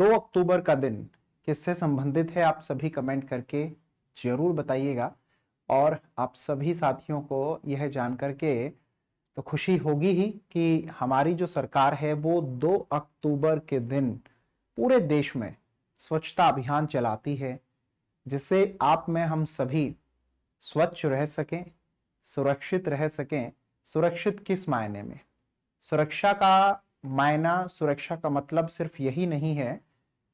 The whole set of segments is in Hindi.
2 अक्टूबर का दिन किससे संबंधित है, आप सभी कमेंट करके जरूर बताइएगा। और आप सभी साथियों को यह जान करके तो खुशी होगी ही कि हमारी जो सरकार है वो 2 अक्टूबर के दिन पूरे देश में स्वच्छता अभियान चलाती है, जिससे आप में हम सभी स्वच्छ रह सकें, सुरक्षित रह सकें। सुरक्षित किस मायने में? सुरक्षा का मायना, सुरक्षा का मतलब सिर्फ यही नहीं है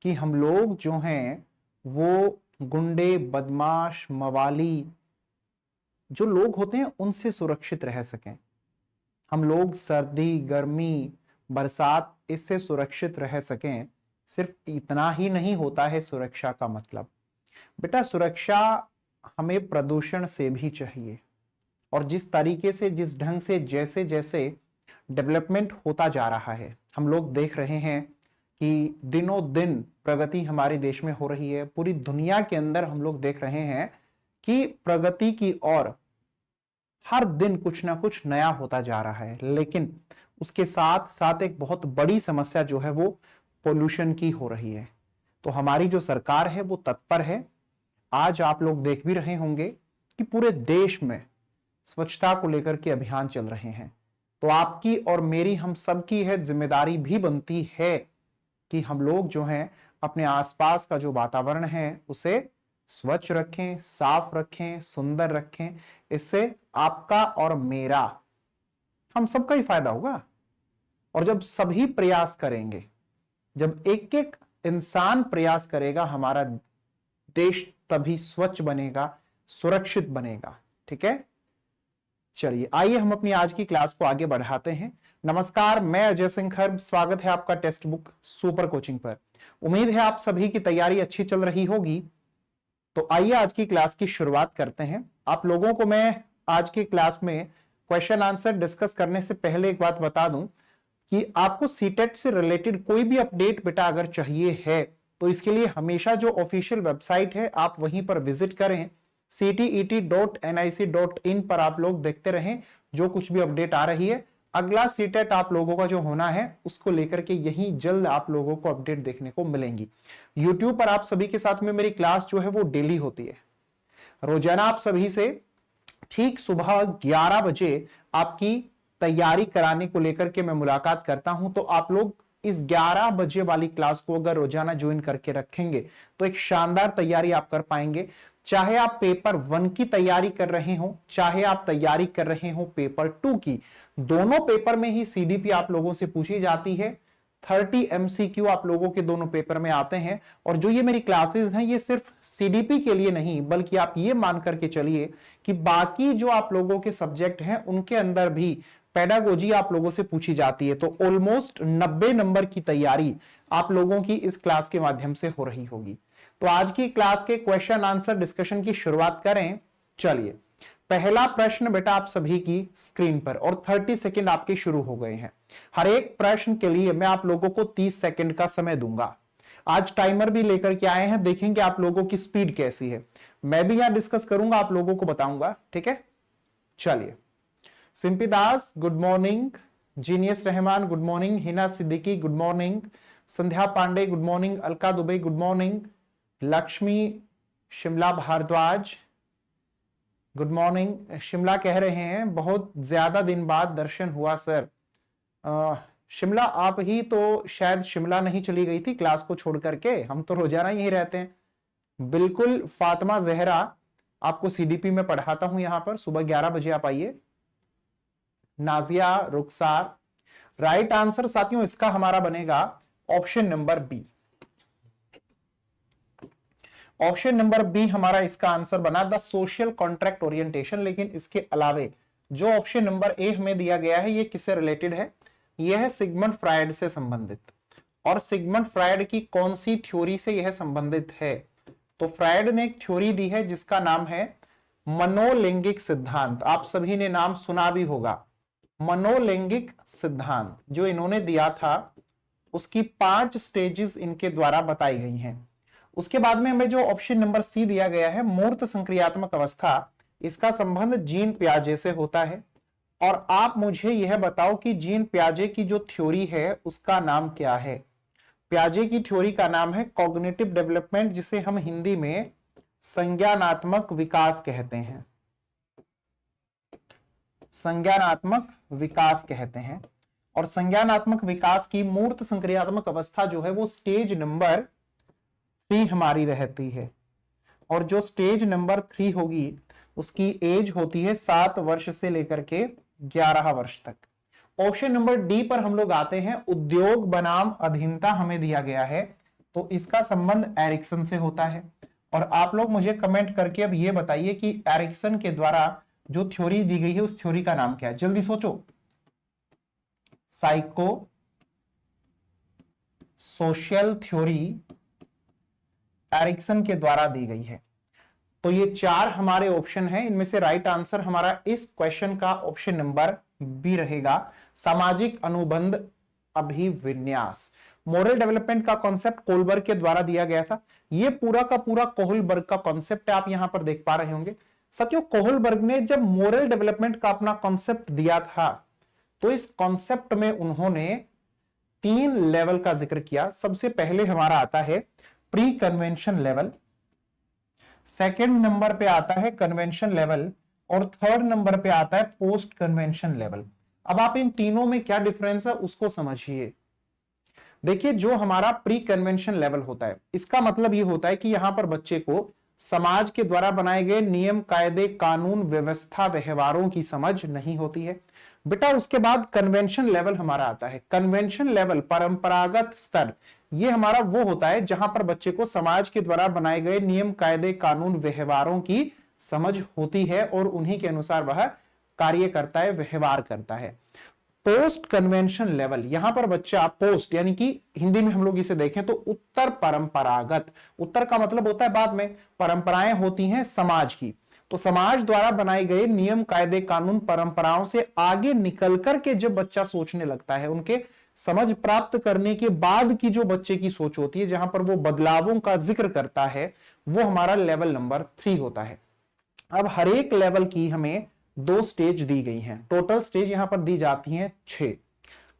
कि हम लोग जो हैं वो गुंडे, बदमाश, मवाली जो लोग होते हैं उनसे सुरक्षित रह सकें। हम लोग सर्दी, गर्मी, बरसात इससे सुरक्षित रह सकें। सिर्फ इतना ही नहीं होता है सुरक्षा का मतलब। बेटा, सुरक्षा हमें प्रदूषण से भी चाहिए। और जिस तरीके से, जिस ढंग से, जैसे जैसे डेवलपमेंट होता जा रहा है, हम लोग देख रहे हैं कि दिनों दिन प्रगति हमारे देश में हो रही है। पूरी दुनिया के अंदर हम लोग देख रहे हैं कि प्रगति की ओर हर दिन कुछ ना कुछ नया होता जा रहा है। लेकिन उसके साथ साथ एक बहुत बड़ी समस्या जो है वो पोल्यूशन की हो रही है। तो हमारी जो सरकार है वो तत्पर है। आज आप लोग देख भी रहे होंगे कि पूरे देश में स्वच्छता को लेकर के अभियान चल रहे हैं। तो आपकी और मेरी, हम सबकी है जिम्मेदारी भी बनती है कि हम लोग जो हैं अपने आसपास का जो वातावरण है उसे स्वच्छ रखें, साफ रखें, सुंदर रखें। इससे आपका और मेरा, हम सबका ही फायदा होगा। और जब सभी प्रयास करेंगे, जब एक एक इंसान प्रयास करेगा, हमारा देश तभी स्वच्छ बनेगा, सुरक्षित बनेगा। ठीक है, चलिए आइए हम अपनी आज की क्लास को आगे बढ़ाते हैं। नमस्कार, मैं अजय सिंह खर्ब। स्वागत है आपका टेक्स्ट बुक सुपर कोचिंग पर। उम्मीद है आप सभी की तैयारी अच्छी चल रही होगी। तो आइए आज की क्लास की शुरुआत करते हैं। आप लोगों को मैं आज की क्लास में क्वेश्चन आंसर डिस्कस करने से पहले एक बात बता दूं कि आपको सीटेट से रिलेटेड कोई भी अपडेट बेटा अगर चाहिए है तो इसके लिए हमेशा जो ऑफिशियल वेबसाइट है आप वहीं पर विजिट करें। ctet.nic.in पर आप लोग देखते रहें जो कुछ भी अपडेट आ रही है। अगला सीटेट आप लोगों का जो होना है उसको लेकर के यही जल्द आप लोगों को अपडेट देखने को मिलेंगी। यूट्यूब पर आप सभी के साथ में मेरी क्लास जो है वो डेली होती है। रोजाना आप सभी से ठीक सुबह 11 बजे आपकी तैयारी कराने को लेकर के मैं मुलाकात करता हूं। तो आप लोग इस 11 बजे वाली क्लास को अगर रोजाना ज्वाइन करके रखेंगे तो एक शानदार तैयारी आप कर पाएंगे। चाहे आप पेपर 1 की तैयारी कर रहे हो, चाहे आप तैयारी कर रहे हो पेपर 2 की, दोनों पेपर में ही सीडीपी आप लोगों से पूछी जाती है। 30 एमसीक्यू आप लोगों के दोनों पेपर में आते हैं। और जो ये मेरी क्लासेस हैं ये सिर्फ सीडीपी के लिए नहीं, बल्कि आप ये मान करके चलिए कि बाकी जो आप लोगों के सब्जेक्ट हैं उनके अंदर भी पेडागोजी आप लोगों से पूछी जाती है। तो ऑलमोस्ट 90 नंबर की तैयारी आप लोगों की इस क्लास के माध्यम से हो रही होगी। तो आज की क्लास के क्वेश्चन आंसर डिस्कशन की शुरुआत करें। चलिए, पहला प्रश्न बेटा आप सभी की स्क्रीन पर, और 30 सेकंड आपके शुरू हो गए हैं। हर एक प्रश्न के लिए मैं आप लोगों को 30 सेकंड का समय दूंगा। आज टाइमर भी लेकर के आए हैं, देखेंगे आप लोगों की स्पीड कैसी है। मैं भी यहां डिस्कस करूंगा, आप लोगों को बताऊंगा। ठीक है, चलिए। Simpi Das good morning, Genius Rahman good morning, Hina Siddiqui good morning, Sandhya Pandey good morning, Alka Dubey good morning, Lakshmi Shimla Bhardwaj good morning. Shimla कह रहे हैं बहुत ज्यादा दिन बाद दर्शन हुआ सर। शिमला आप ही तो शायद शिमला नहीं चली गई थी क्लास को छोड़ करके, हम तो रोजाना यही रहते हैं। बिल्कुल फातिमा जहरा, आपको सीडीपी में पढ़ाता हूं यहां पर, सुबह 11 बजे आप आइए। नाजिया, रुखसार, राइट आंसर साथियों इसका हमारा बनेगा option number B. Option number B हमारा इसका आंसर बना, द सोशल कॉन्ट्रैक्ट ओरिएंटेशन। लेकिन इसके अलावे जो ऑप्शन नंबर ए हमें दिया गया है ये किससे रिलेटेड है? यह है सिगमंड फ्रायड से संबंधित। और सिगमंड फ्रायड की कौन सी थ्योरी से यह संबंधित है? तो फ्रायड ने एक थ्योरी दी है जिसका नाम है मनोलैंगिक सिद्धांत। आप सभी ने नाम सुना भी होगा, मनोलैंगिक सिद्धांत जो इन्होंने दिया था उसकी 5 स्टेजेस इनके द्वारा बताई गई हैं। उसके बाद में हमें जो ऑप्शन नंबर सी दिया गया है मूर्त संक्रियात्मक अवस्था, इसका संबंध जीन पियाजे से होता है। और आप मुझे यह बताओ कि जीन पियाजे की जो थ्योरी है उसका नाम क्या है? पियाजे की थ्योरी का नाम है कॉग्निटिव डेवलपमेंट, जिसे हम हिंदी में संज्ञानात्मक विकास कहते हैं। संज्ञानात्मक विकास कहते हैं। और संज्ञानात्मक विकास की मूर्त संक्रियात्मक अवस्था जो है वो स्टेज नंबर 3 हमारी रहती है। और जो स्टेज नंबर 3 होगी उसकी एज होती है 7 वर्ष से लेकर के 11 वर्ष तक। ऑप्शन नंबर डी पर हम लोग आते हैं। उद्योग बनाम अधीनता हमें दिया गया है, तो इसका संबंध एरिक्सन से होता है। और आप लोग मुझे कमेंट करके अब ये बताइए कि एरिक्सन के द्वारा जो थ्योरी दी गई है उस थ्योरी का नाम क्या है, जल्दी सोचो। साइको सोशल थ्योरी एरिक्सन के द्वारा दी गई है। तो ये 4 हमारे ऑप्शन हैं, इनमें से राइट आंसर हमारा इस क्वेश्चन का ऑप्शन नंबर बी रहेगा, सामाजिक अनुबंध अभिविन्यास। मोरल डेवलपमेंट का कॉन्सेप्ट कोहलबर्ग के द्वारा दिया गया था। ये पूरा का पूरा कोहलबर्ग का कॉन्सेप्ट है, आप यहां पर देख पा रहे होंगे। साथियों, कोहलबर्ग ने जब मोरल डेवलपमेंट का अपना कॉन्सेप्ट दिया था तो इस कॉन्सेप्ट में उन्होंने 3 लेवल का जिक्र किया। सबसे पहले हमारा आता है pre convention level, second number पे आता है कन्वेंशन लेवल, और थर्ड नंबर पे आता है पोस्ट कन्वेंशन लेवल। अब आप इन तीनों में क्या डिफरेंस है उसको समझिए। देखिए, जो हमारा प्री कन्वेंशन लेवल होता है इसका मतलब ये होता है कि यहां पर बच्चे को समाज के द्वारा बनाए गए नियम, कायदे, कानून, व्यवस्था, व्यवहारों की समझ नहीं होती है बेटा। उसके बाद कन्वेंशन लेवल हमारा आता है। कन्वेंशन लेवल, परंपरागत स्तर, ये हमारा वो होता है जहां पर बच्चे को समाज के द्वारा बनाए गए नियम, कायदे, कानून, व्यवहारों की समझ होती है और उन्हीं के अनुसार वह कार्य करता है, व्यवहार करता है। पोस्ट कन्वेंशन लेवल, यहां पर बच्चा पोस्ट यानी कि हिंदी में हम लोग इसे देखें तो उत्तर परंपरागत, उत्तर का मतलब होता है बाद में, परंपराएं होती हैं समाज की, तो समाज द्वारा बनाए गए नियम, कायदे, कानून, परंपराओं से आगे निकल करके जब बच्चा सोचने लगता है, उनके समझ प्राप्त करने के बाद की जो बच्चे की सोच होती है, जहां पर वो बदलावों का जिक्र करता है, वो हमारा लेवल नंबर 3 होता है। अब हर एक लेवल की हमें 2 स्टेज दी गई हैं। टोटल स्टेज यहां पर दी जाती हैं 6।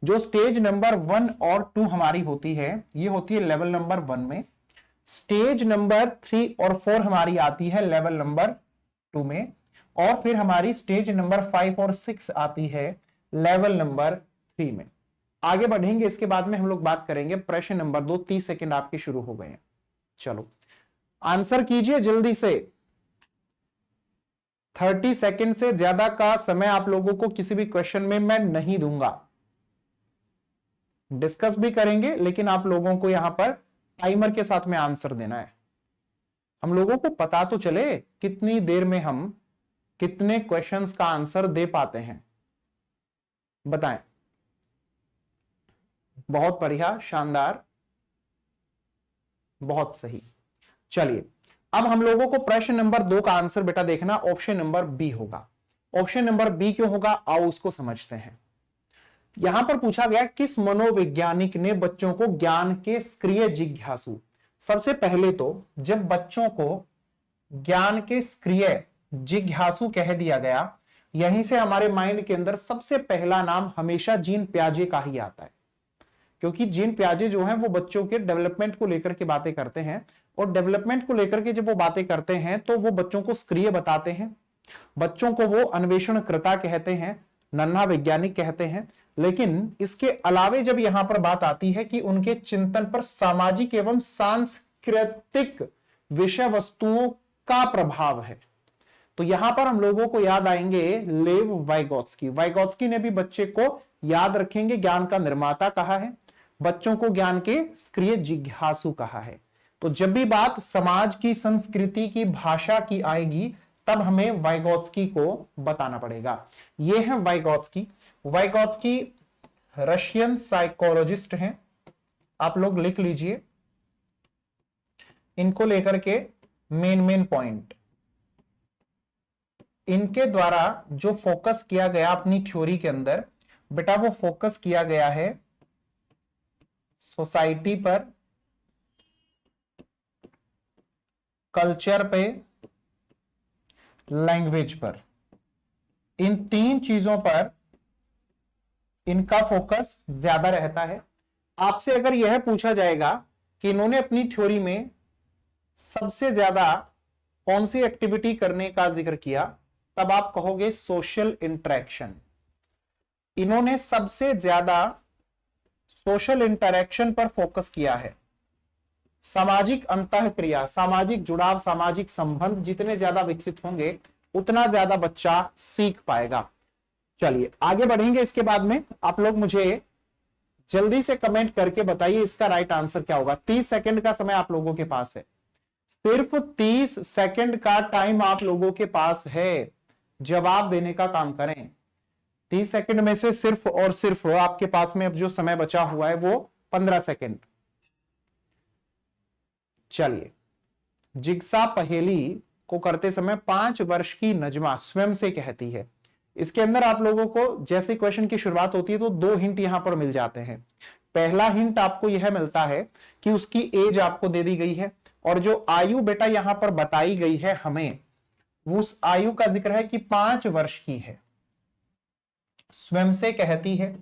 जो स्टेज नंबर 1 और 2 हमारी होती है, ये होती है लेवल नंबर 1 में। स्टेज नंबर 3 और 4 हमारी आती है लेवल नंबर 2 में। और फिर हमारी स्टेज नंबर 5 और 6 आती है लेवल नंबर 3 में। आगे बढ़ेंगे, इसके बाद में हम लोग बात करेंगे प्रश्न नंबर 2। 30 सेकंड आपके शुरू हो गए हैं, चलो आंसर कीजिए जल्दी से। 30 सेकंड से ज्यादा का समय आप लोगों को किसी भी क्वेश्चन में मैं नहीं दूंगा। डिस्कस भी करेंगे लेकिन आप लोगों को यहां पर टाइमर के साथ में आंसर देना है। हम लोगों को पता तो चले कितनी देर में हम कितने क्वेश्चंस का आंसर दे पाते हैं, बताएं। बहुत बढ़िया, शानदार, बहुत सही। चलिए, अब हम लोगों को प्रश्न नंबर 2 का आंसर बेटा देखना ऑप्शन नंबर बी होगा। ऑप्शन नंबर बी क्यों होगा, आओ उसको समझते हैं। यहां पर पूछा गया किस मनोवैज्ञानिक ने बच्चों को ज्ञान के सक्रिय जिज्ञासु। सबसे पहले तो जब बच्चों को ज्ञान के सक्रिय जिज्ञासु कह दिया गया, यहीं से हमारे माइंड के अंदर सबसे पहला नाम हमेशा जीन पियाजे का ही आता है। क्योंकि जीन पियाजे जो हैं वो बच्चों के डेवलपमेंट को लेकर के बातें करते हैं, और डेवलपमेंट को लेकर के जब वो बातें करते हैं तो वो बच्चों को सक्रिय बताते हैं, बच्चों को वो अन्वेषणकर्ता कहते हैं, नन्हा वैज्ञानिक कहते हैं। लेकिन इसके अलावे जब यहां पर बात आती है कि उनके चिंतन पर सामाजिक एवं सांस्कृतिक विषय वस्तुओं का प्रभाव है, तो यहां पर हम लोगों को याद आएंगे लेव वाइगोत्स्की। वाइगोत्स्की ने भी बच्चे को याद रखेंगे ज्ञान का निर्माता कहा है, बच्चों को ज्ञान के सक्रिय जिज्ञासु कहा है। तो जब भी बात समाज की, संस्कृति की, भाषा की आएगी तब हमें वाइगोत्स्की को बताना पड़ेगा। ये है वाइगोत्स्की। वाइगोत्स्की रशियन साइकोलॉजिस्ट हैं, आप लोग लिख लीजिए इनको लेकर के मेन पॉइंट। इनके द्वारा जो फोकस किया गया अपनी थ्योरी के अंदर बेटा, वो फोकस किया गया है सोसाइटी पर, कल्चर पे, लैंग्वेज पर। इन 3 चीजों पर इनका फोकस ज्यादा रहता है। आपसे अगर यह पूछा जाएगा कि इन्होंने अपनी थ्योरी में सबसे ज्यादा कौन सी एक्टिविटी करने का जिक्र किया, तब आप कहोगे सोशल इंटरेक्शन। इन्होंने सबसे ज्यादा सोशल इंटरेक्शन पर फोकस किया है। सामाजिक अंतःक्रिया, सामाजिक जुड़ाव, सामाजिक संबंध जितने ज्यादा विकसित होंगे उतना ज्यादा बच्चा सीख पाएगा। चलिए आगे बढ़ेंगे। इसके बाद में आप लोग मुझे जल्दी से कमेंट करके बताइए इसका राइट आंसर क्या होगा। 30 सेकंड का समय आप लोगों के पास है, सिर्फ 30 सेकंड का टाइम आप लोगों के पास है, जवाब देने का काम करें। 30 सेकंड में से सिर्फ और सिर्फ आपके पास में अब जो समय बचा हुआ है वो 15 सेकंड। चलिए, जिग्सा पहेली को करते समय 5 वर्ष की नजमा स्वयं से कहती है। इसके अंदर आप लोगों को जैसे क्वेश्चन की शुरुआत होती है तो 2 हिंट यहां पर मिल जाते हैं। पहला हिंट आपको यह मिलता है कि उसकी एज आपको दे दी गई है, और जो आयु बेटा यहां पर बताई गई है हमें, उस आयु का जिक्र है कि 5 वर्ष की है। स्वयं से कहती है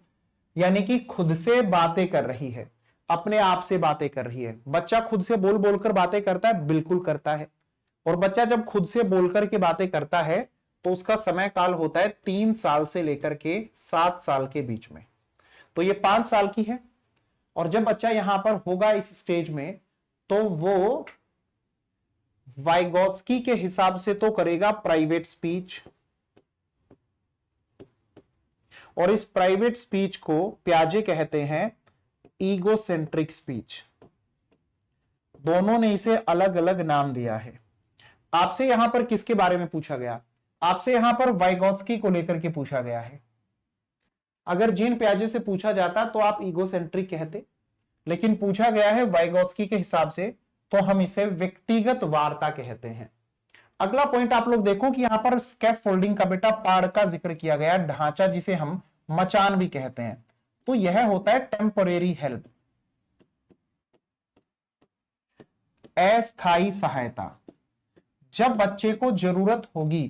यानी कि खुद से बातें कर रही है, अपने आप से बातें कर रही है। बच्चा खुद से बोल बोलकर बातें करता है, बिल्कुल करता है। और बच्चा जब खुद से बोलकर के बातें करता है तो उसका समय काल होता है 3 साल से लेकर के 7 साल के बीच में। तो ये 5 साल की है, और जब बच्चा यहां पर होगा इस स्टेज में तो वो वाइगोत्स्की के हिसाब से तो करेगा प्राइवेट स्पीच, और इस प्राइवेट स्पीच को प्याजे कहते हैं ईगोसेंट्रिक स्पीच। दोनों ने इसे अलग अलग नाम दिया है। आपसे यहां पर किसके बारे में पूछा गया? आपसे यहां पर वाइगोत्स्की को लेकर के पूछा गया है। अगर जीन प्याजे से पूछा जाता तो आप ईगोसेंट्रिक कहते, लेकिन पूछा गया है वाइगोत्स्की के हिसाब से तो हम इसे व्यक्तिगत वार्ता कहते हैं। अगला पॉइंट आप लोग देखो कि यहां पर स्कैफोल्डिंग का बेटा पाड़ का जिक्र किया गया, ढांचा जिसे हम मचान भी कहते हैं। तो यह होता है टेम्परेरी हेल्प, अस्थायी सहायता। जब बच्चे को जरूरत होगी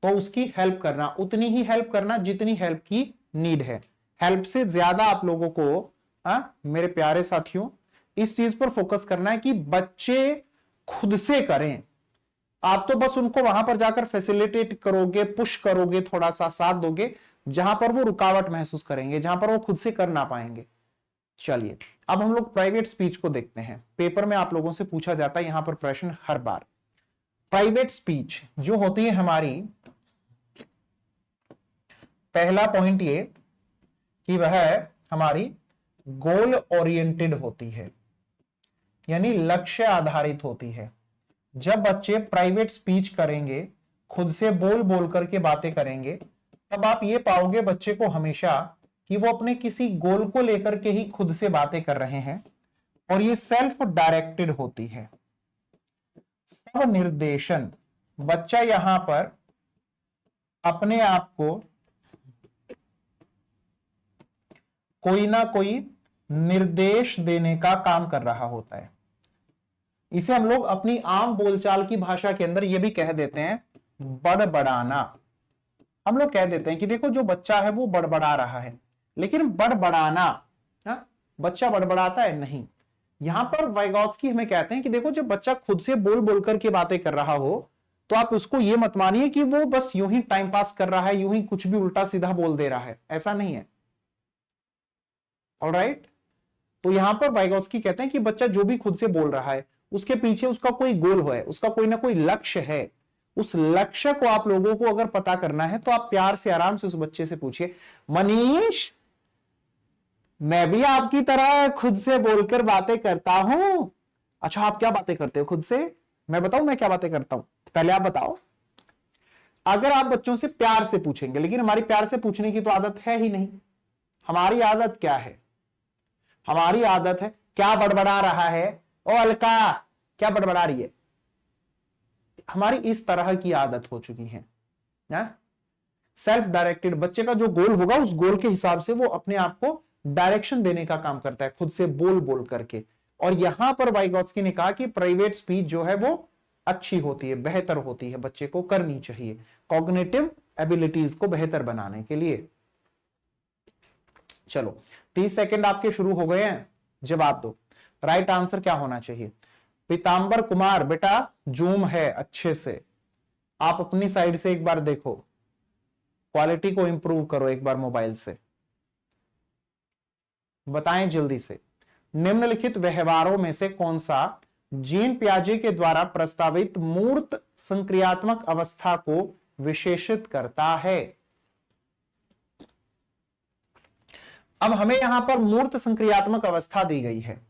तो उसकी हेल्प करना, उतनी ही हेल्प करना जितनी हेल्प की नीड है। हेल्प से ज्यादा आप लोगों को मेरे प्यारे साथियों इस चीज पर फोकस करना है कि बच्चे खुद से करें। आप तो बस उनको वहां पर जाकर फैसिलिटेट करोगे, पुश करोगे, थोड़ा सा साथ दोगे, जहां पर वो रुकावट महसूस करेंगे, जहां पर वो खुद से कर ना पाएंगे। चलिए अब हम लोग प्राइवेट स्पीच को देखते हैं। पेपर में आप लोगों से पूछा जाता है यहां पर प्रश्न हर बार। प्राइवेट स्पीच जो होती है हमारी, पहला पॉइंट ये कि वह हमारी गोल ओरिएंटेड होती है, यानी लक्ष्य आधारित होती है। जब बच्चे प्राइवेट स्पीच करेंगे, खुद से बोल बोल करके बातें करेंगे, तब आप ये पाओगे बच्चे को हमेशा कि वो अपने किसी गोल को लेकर के ही खुद से बातें कर रहे हैं, और ये सेल्फ डायरेक्टेड होती है। स्व निर्देशन, बच्चा यहां पर अपने आप को कोई ना कोई निर्देश देने का काम कर रहा होता है। इसे हम लोग अपनी आम बोलचाल की भाषा के अंदर ये भी कह देते हैं बड़बड़ाना। हम लोग कह देते हैं कि देखो जो बच्चा है वो बड़बड़ा रहा है, लेकिन बड़बड़ाना, बच्चा बड़बड़ाता है नहीं। यहां पर वाइगोत्स्की हमें कहते हैं कि देखो जब बच्चा खुद से बोल बोल करके बातें कर रहा हो तो आप उसको ये मत मानिए कि वो बस यूं ही टाइम पास कर रहा है, यूं ही कुछ भी उल्टा सीधा बोल दे रहा है, ऐसा नहीं है। ऑलराइट, तो यहां पर वाइगोत्स्की कहते हैं कि बच्चा जो भी खुद से बोल रहा है उसके पीछे उसका कोई गोल है, उसका कोई ना कोई लक्ष्य है। उस लक्ष्य को आप लोगों को अगर पता करना है तो आप प्यार से आराम से उस बच्चे से पूछिए, मनीष मैं भी आपकी तरह खुद से बोलकर बातें करता हूं। अच्छा आप क्या बातें करते हो खुद से? मैं बताऊं मैं क्या बातें करता हूं, पहले आप बताओ। अगर आप बच्चों से प्यार से पूछेंगे, लेकिन हमारी प्यार से पूछने की तो आदत है ही नहीं। हमारी आदत क्या है? हमारी आदत है क्या बड़बड़ा रहा है, ओ अलका क्या बड़बड़ा रही है। हमारी इस तरह की आदत हो चुकी है। सेल्फ डायरेक्टेड, बच्चे का जो गोल होगा उस गोल के हिसाब से वो अपने आप को डायरेक्शन देने का काम करता है, खुद से बोल बोल करके। और यहां पर वाइगोत्स्की ने कहा कि प्राइवेट स्पीच जो है वो अच्छी होती है, बेहतर होती है, बच्चे को करनी चाहिए कॉग्निटिव एबिलिटीज को बेहतर बनाने के लिए। चलो 30 सेकंड आपके शुरू हो गए हैं। जवाब दो, राइट आंसर क्या होना चाहिए? पीतांबर कुमार, बेटा जूम है अच्छे से, आप अपनी साइड से एक बार देखो, क्वालिटी को इंप्रूव करो एक बार मोबाइल से, बताएं जल्दी से। निम्नलिखित व्यवहारों में से कौन सा जीन पियाजे के द्वारा प्रस्तावित मूर्त संक्रियात्मक अवस्था को विशेषित करता है? अब हमें यहां पर मूर्त संक्रियात्मक अवस्था दी गई है।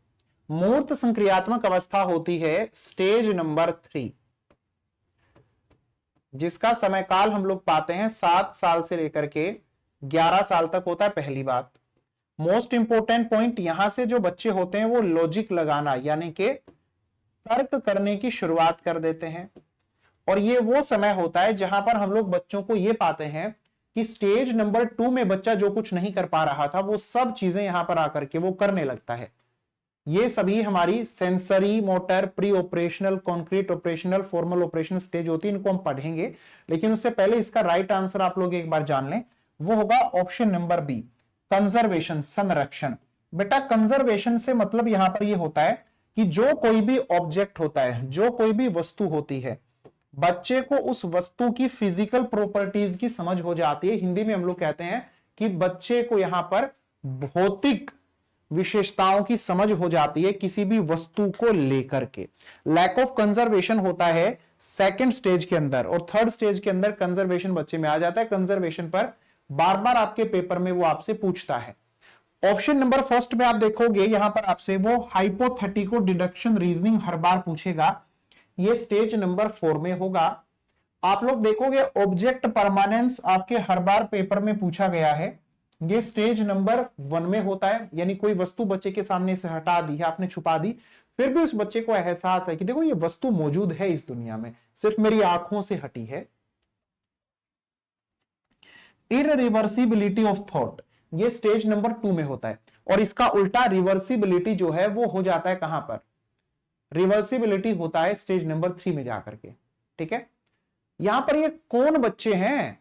मूर्त संक्रियात्मक अवस्था होती है स्टेज नंबर 3, जिसका समय काल हम लोग पाते हैं 7 साल से लेकर के 11 साल तक होता है। पहली बात, मोस्ट इंपोर्टेंट पॉइंट, यहां से जो बच्चे होते हैं वो लॉजिक लगाना यानी कि तर्क करने की शुरुआत कर देते हैं, और ये वो समय होता है जहां पर हम लोग बच्चों को ये पाते हैं कि स्टेज नंबर 2 में बच्चा जो कुछ नहीं कर पा रहा था वो सब चीजें यहां पर आकर के वो करने लगता है। ये सभी हमारी sensory, motor, pre operational, concrete operational, formal operational stage होती है, इनको हम पढ़ेंगे। लेकिन उससे पहले इसका राइट आंसर आप लोग एक बार जान लें, वो होगा ऑप्शन नंबर बी, कंजर्वेशन, संरक्षण। बेटा कंजर्वेशन से मतलब यहां पर ये होता है कि जो कोई भी ऑब्जेक्ट होता है, जो कोई भी वस्तु होती है, बच्चे को उस वस्तु की फिजिकल प्रॉपर्टीज की समझ हो जाती है। हिंदी में हम लोग कहते हैं कि बच्चे को यहां पर भौतिक विशेषताओं की समझ हो जाती है किसी भी वस्तु को लेकर के। लैक ऑफ कंजर्वेशन होता है सेकंड स्टेज के अंदर, और थर्ड स्टेज के अंदर कंजर्वेशन बच्चे में आ जाता है। कंजर्वेशन पर बार बार आपके पेपर में वो आपसे पूछता है। ऑप्शन नंबर फर्स्ट में आप देखोगे यहां पर आपसे वो हाइपोथेटिको डिडक्शन रीजनिंग हर बार पूछेगा, ये स्टेज नंबर 4 में होगा। आप लोग देखोगे ऑब्जेक्ट परमानेंस आपके हर बार पेपर में पूछा गया है, ये स्टेज नंबर 1 में होता है। यानी कोई वस्तु बच्चे के सामने से हटा दी है, आपने छुपा दी, फिर भी उस बच्चे को एहसास है कि देखो ये वस्तु मौजूद है इस दुनिया में, सिर्फ मेरी आंखों से हटी है। इररिवर्सिबिलिटी ऑफ थॉट, ये स्टेज नंबर 2 में होता है, और इसका उल्टा रिवर्सिबिलिटी जो है वो हो जाता है कहां पर? रिवर्सिबिलिटी होता है स्टेज नंबर 3 में जाकर के। ठीक है, यहां पर ये कौन बच्चे हैं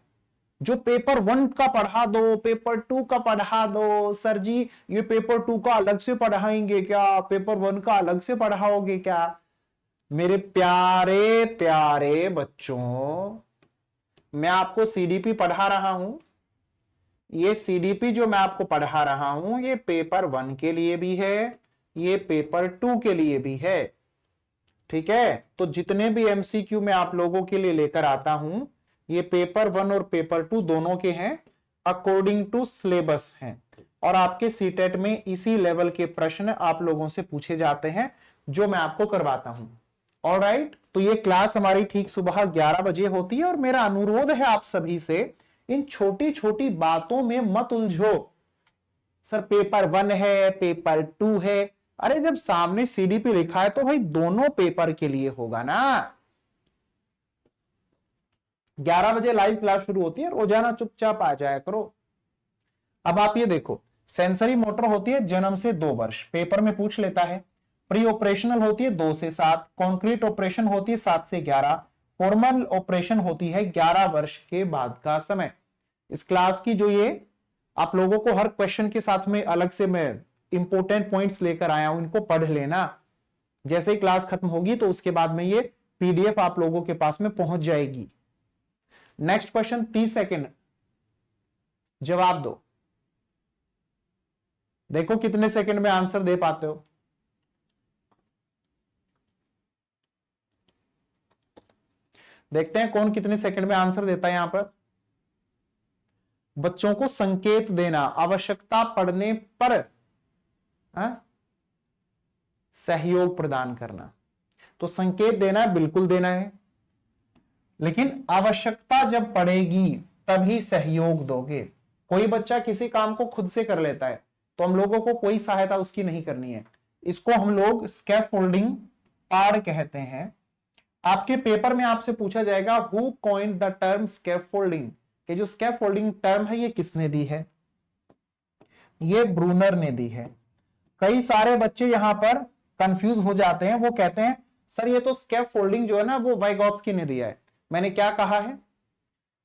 जो पेपर 1 का पढ़ा दो, पेपर 2 का पढ़ा दो, सर जी ये पेपर 2 का अलग से पढ़ाएंगे क्या, पेपर 1 का अलग से पढ़ाओगे क्या? मेरे प्यारे प्यारे बच्चों, मैं आपको सीडीपी पढ़ा रहा हूं। ये सीडीपी जो मैं आपको पढ़ा रहा हूं ये पेपर 1 के लिए भी है, ये पेपर 2 के लिए भी है। ठीक है, तो जितने भी एमसीक्यू मैं आप लोगों के लिए लेकर आता हूं ये पेपर 1 और पेपर 2 दोनों के हैं, अकॉर्डिंग टू सिलेबस हैं, और आपके सीटेट में इसी लेवल के प्रश्न आप लोगों से पूछे जाते हैं जो मैं आपको करवाता हूं। ऑलराइट, तो ये क्लास हमारी ठीक सुबह 11 बजे होती है, और मेरा अनुरोध है आप सभी से इन छोटी छोटी बातों में मत उलझो। सर पेपर 1 है, पेपर 2 है, अरे जब सामने सीडीपी लिखा है तो भाई दोनों पेपर के लिए होगा ना। 11 बजे लाइव क्लास शुरू होती है, रोजाना चुपचाप आ जाया करो। अब आप ये देखो, सेंसरी मोटर होती है जन्म से 2 वर्ष, पेपर में पूछ लेता है। प्री ऑपरेशनल होती है 2 से 7, कॉन्क्रीट ऑपरेशन होती है 7 से 11, फॉर्मल ऑपरेशन होती है 11 वर्ष के बाद का समय। इस क्लास की जो ये आप लोगों को हर क्वेश्चन के साथ में अलग से मैं इंपोर्टेंट पॉइंट्स लेकर आया हूं, इनको पढ़ लेना। जैसे ही क्लास खत्म होगी तो उसके बाद में ये पीडीएफ आप लोगों के पास में पहुंच जाएगी। नेक्स्ट क्वेश्चन, 30 सेकेंड जवाब दो। देखो कितने सेकंड में आंसर दे पाते हो। देखते हैं कौन कितने सेकंड में आंसर देता है। यहां पर बच्चों को संकेत देना, आवश्यकता पड़ने पर सहयोग प्रदान करना। तो संकेत देना है, बिल्कुल देना है, लेकिन आवश्यकता जब पड़ेगी तभी सहयोग दोगे। कोई बच्चा किसी काम को खुद से कर लेता है तो हम लोगों को कोई सहायता उसकी नहीं करनी है। इसको हम लोग स्कैफोल्डिंग पाड़ कहते हैं। आपके पेपर में आपसे पूछा जाएगा who coined the term scaffolding, कि जो स्कैफोल्डिंग टर्म है ये किसने दी है? ये ब्रूनर ने दी है। कई सारे बच्चे यहां पर कंफ्यूज हो जाते हैं, वो कहते हैं सर ये तो स्कैफोल्डिंग जो है ना वो वाइगॉत्स्की ने दिया है। मैंने क्या कहा है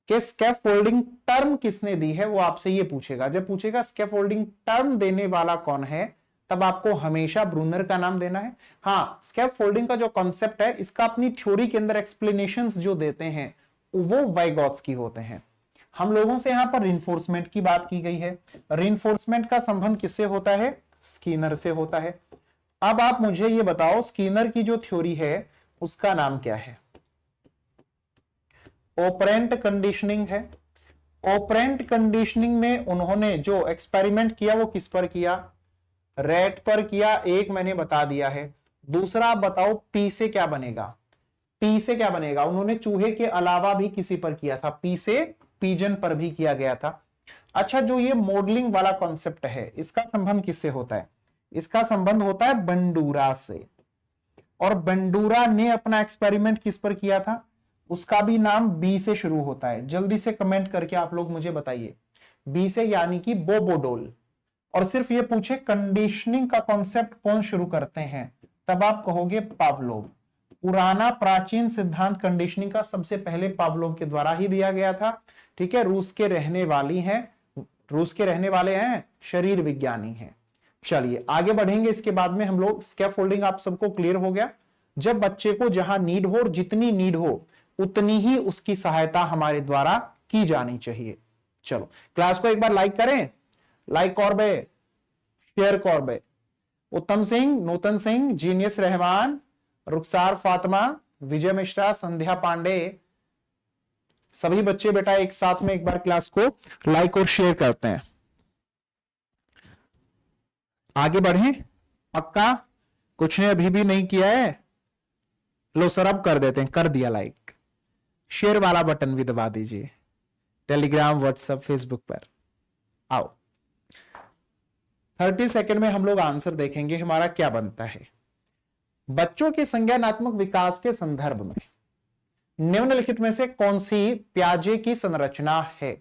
कि स्कैफोल्डिंग टर्म किसने दी है, वो आपसे ये पूछेगा। जब पूछेगा स्कैफोल्डिंग टर्म देने वाला कौन है तब आपको हमेशा ब्रूनर का नाम देना है। हाँ, स्कैफ फोल्डिंग का जो कॉन्सेप्ट है, इसका अपनी थ्योरी के अंदर एक्सप्लेनेशंस जो देते हैं वो वाइगॉट्स्की होते हैं। हम लोगों से यहां पर रिइंफोर्समेंट की बात की गई है। रिइंफोर्समेंट का संबंध किससे होता है? स्किनर से होता है। अब आप मुझे ये बताओ, स्किनर की जो थ्योरी है उसका नाम क्या है? ऑपरेंट कंडीशनिंग है। ऑपरेंट कंडीशनिंग में उन्होंने जो एक्सपेरिमेंट किया वो किस पर किया? रेट पर किया, एक मैंने बता दिया है। दूसरा बताओ पी से क्या बनेगा? पी से क्या बनेगा? उन्होंने चूहे के अलावा भी किसी पर किया था, पी से पीजन पर भी किया गया था। अच्छा, जो ये मॉडलिंग वाला कॉन्सेप्ट है, इसका संबंध किससे होता है? इसका संबंध होता है बंडूरा से। और बंडूरा ने अपना एक्सपेरिमेंट किस पर किया था? उसका भी नाम बी से शुरू होता है। जल्दी से कमेंट करके आप लोग मुझे बताइए, बी से, यानी कि बोबोडोल। और सिर्फ ये पूछे कंडीशनिंग का कॉन्सेप्ट कौन शुरू करते हैं, तब आप कहोगे पावलोव। पुराना प्राचीन सिद्धांत कंडीशनिंग का सबसे पहले पावलोव के द्वारा ही दिया गया था। ठीक है, रूस के रहने वाले हैं, शरीर विज्ञानी हैं। चलिए आगे बढ़ेंगे। इसके बाद में हम लोग स्कैफोल्डिंग, आप सबको क्लियर हो गया। जब बच्चे को जहां नीड हो और जितनी नीड हो उतनी ही उसकी सहायता हमारे द्वारा की जानी चाहिए। चलो क्लास को एक बार लाइक करें, लाइक कॉर्बे, शेयर कॉर्बे। उत्तम सिंह, नूतन सिंह, जीनियस रहमान, रुखसार फातिमा, विजय मिश्रा, संध्या पांडे, सभी बच्चे बेटा एक साथ में एक बार क्लास को लाइक और शेयर करते हैं। आगे बढ़ें, पक्का? कुछ ने अभी भी नहीं किया है? लो सर, अब कर देते हैं। कर दिया लाइक, शेयर वाला बटन भी दबा दीजिए, टेलीग्राम, व्हाट्सएप, फेसबुक पर। आओ 30 सेकंड में हम लोग आंसर देखेंगे हमारा क्या बनता है। बच्चों के संज्ञानात्मक विकास के संदर्भ में निम्नलिखित में से कौन सी प्याजे की संरचना है?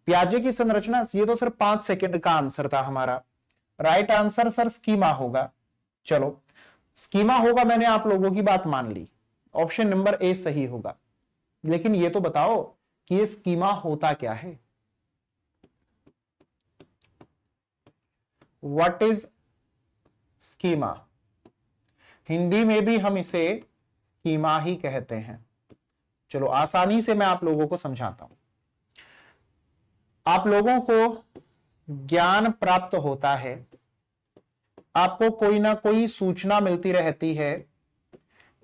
प्याजे की संरचना, ये तो सिर्फ 5 सेकंड का आंसर था हमारा। राइट आंसर सर स्कीमा होगा। चलो स्कीमा होगा, मैंने आप लोगों की बात मान ली, ऑप्शन नंबर ए सही होगा। लेकिन ये तो बताओ कि ये स्कीमा होता क्या है? What is schema? हिंदी में भी हम इसे स्कीमा ही कहते हैं। चलो आसानी से मैं आप लोगों को समझाता हूं। आप लोगों को ज्ञान प्राप्त होता है, आपको कोई ना कोई सूचना मिलती रहती है,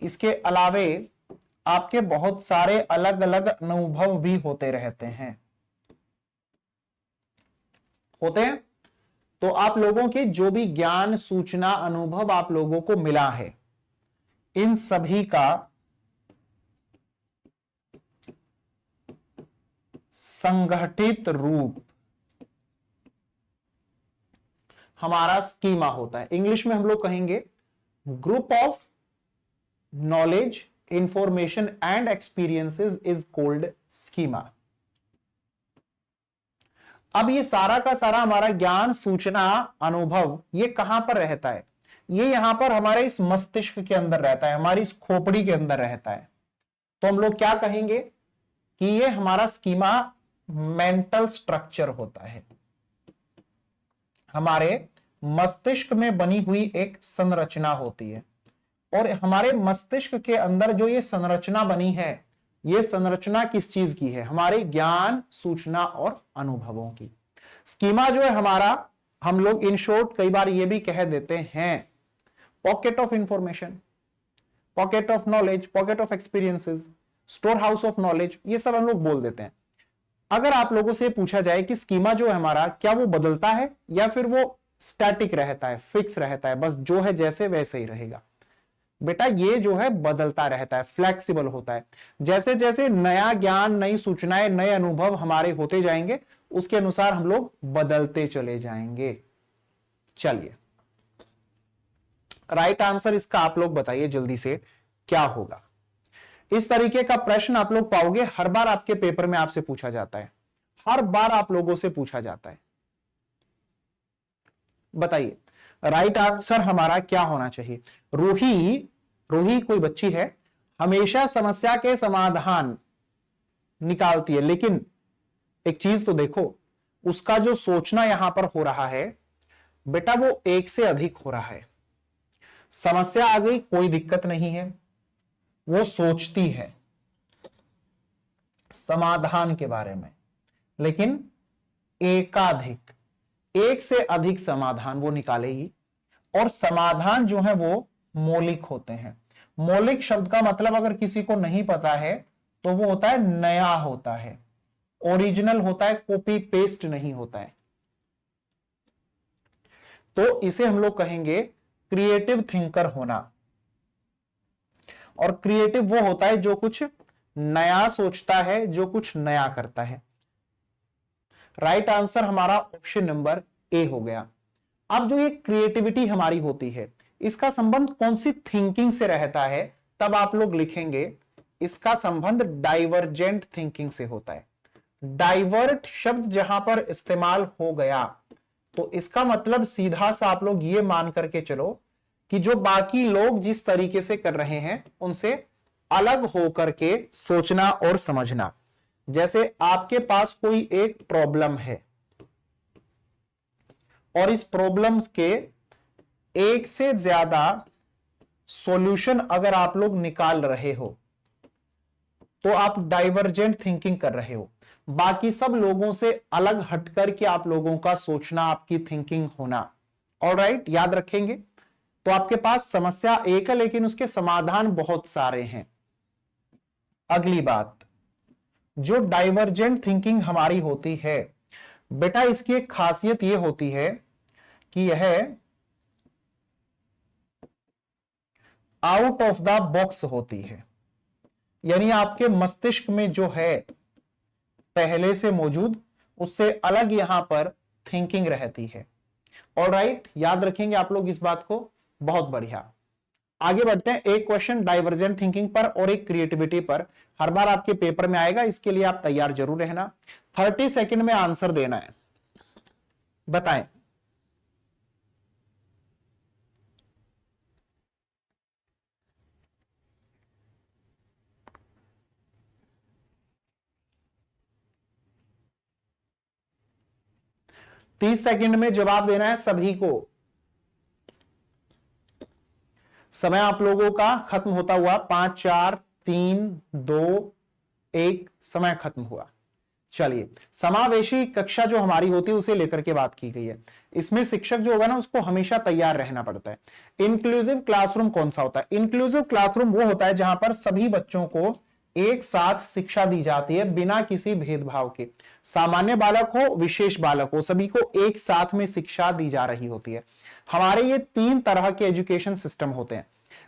इसके अलावे आपके बहुत सारे अलग अलग अनुभव भी होते रहते हैं, होते हैं। तो आप लोगों के जो भी ज्ञान, सूचना, अनुभव आप लोगों को मिला है, इन सभी का संगठित रूप हमारा स्कीमा होता है। इंग्लिश में हम लोग कहेंगे group of knowledge, information and experiences is called schema. अब ये सारा का सारा हमारा ज्ञान, सूचना, अनुभव ये कहां पर रहता है? ये यहां पर हमारे इस मस्तिष्क के अंदर रहता है, हमारी इस खोपड़ी के अंदर रहता है। तो हम लोग क्या कहेंगे कि ये हमारा स्कीमा मेंटल स्ट्रक्चर होता है, हमारे मस्तिष्क में बनी हुई एक संरचना होती है। और हमारे मस्तिष्क के अंदर जो ये संरचना बनी है, ये संरचना किस चीज की है? हमारे ज्ञान, सूचना और अनुभवों की। स्कीमा जो है हमारा, हम लोग इन शॉर्ट कई बार ये भी कह देते हैं pocket of information, pocket of knowledge, pocket of experiences, store house of knowledge, ये सब हम लोग बोल देते हैं। अगर आप लोगों से पूछा जाए कि स्कीमा जो है हमारा, क्या वो बदलता है या फिर वो स्टैटिक रहता है, फिक्स रहता है, बस जो है जैसे वैसे ही रहेगा? बेटा ये जो है बदलता रहता है, फ्लेक्सिबल होता है। जैसे जैसे नया ज्ञान, नई सूचनाएं, नए अनुभव हमारे होते जाएंगे, उसके अनुसार हम लोग बदलते चले जाएंगे। चलिए राइट आंसर इसका आप लोग बताइए जल्दी से, क्या होगा? इस तरीके का प्रश्न आप लोग पाओगे, हर बार आपके पेपर में आपसे पूछा जाता है, हर बार आप लोगों से पूछा जाता है। बताइए राइट आंसर हमारा क्या होना चाहिए? रूही कोई बच्ची है, हमेशा समस्या के समाधान निकालती है, लेकिन एक चीज तो देखो, उसका जो सोचना यहां पर हो रहा है बेटा वो एक से अधिक हो रहा है, समस्या आ गई, कोई दिक्कत नहीं है, वो सोचती है समाधान के बारे में, लेकिन एकाधिक, एक से अधिक समाधान वो निकालेगी। और समाधान जो है वो मौलिक होते हैं। मौलिक शब्द का मतलब अगर किसी को नहीं पता है तो वो होता है नया होता है, ओरिजिनल होता है, कॉपी पेस्ट नहीं होता है। तो इसे हम लोग कहेंगे क्रिएटिव थिंकर होना। और क्रिएटिव वो होता है जो कुछ नया सोचता है, जो कुछ नया करता है। राइट आंसर हमारा ऑप्शन नंबर ए हो गया। अब जो ये क्रिएटिविटी हमारी होती है, इसका संबंध कौन सी थिंकिंग से रहता है, तब आप लोग लिखेंगे इसका संबंध डाइवर्जेंट थिंकिंग से होता है। डाइवर्ट शब्द जहां पर इस्तेमाल हो गया तो इसका मतलब सीधा सा आप लोग ये मान करके चलो कि जो बाकी लोग जिस तरीके से कर रहे हैं उनसे अलग होकर के सोचना और समझना। जैसे आपके पास कोई एक प्रॉब्लम है और इस प्रॉब्लम के एक से ज्यादा सॉल्यूशन अगर आप लोग निकाल रहे हो तो आप डाइवर्जेंट थिंकिंग कर रहे हो। बाकी सब लोगों से अलग हटकर के आप लोगों का सोचना, आपकी थिंकिंग होना। ऑलराइट, याद रखेंगे। तो आपके पास समस्या एक है लेकिन उसके समाधान बहुत सारे हैं। अगली बात, जो डाइवर्जेंट थिंकिंग हमारी होती है बेटा, इसकी एक खासियत यह होती है कि यह आउट ऑफ द बॉक्स होती है, यानी आपके मस्तिष्क में जो है पहले से मौजूद, उससे अलग यहां पर थिंकिंग रहती है। ऑलराइट, याद रखेंगे आप लोग इस बात को। बहुत बढ़िया, आगे बढ़ते हैं। एक क्वेश्चन डाइवर्जेंट थिंकिंग पर और एक क्रिएटिविटी पर हर बार आपके पेपर में आएगा, इसके लिए आप तैयार जरूर रहना। 30 सेकंड में आंसर देना है, बताएं। तीस सेकंड में जवाब देना है सभी को। समय आप लोगों का खत्म होता हुआ 5 4 3 2 1, समय खत्म हुआ। चलिए, समावेशी कक्षा जो हमारी होती है उसे लेकर के बात की गई है। इसमें शिक्षक जो होगा ना उसको हमेशा तैयार रहना पड़ता है। इंक्लूसिव क्लासरूम कौन सा होता है? इंक्लूसिव क्लासरूम वो होता है जहां पर सभी बच्चों को एक साथ शिक्षा दी जाती है बिना किसी भेदभाव के। सामान्य बालक हो, विशेष बालक हो, सभी को एक साथ में शिक्षा दी जा रही होती है। हमारे ये 3 तरह के एजुकेशन सिस्टम होते हैं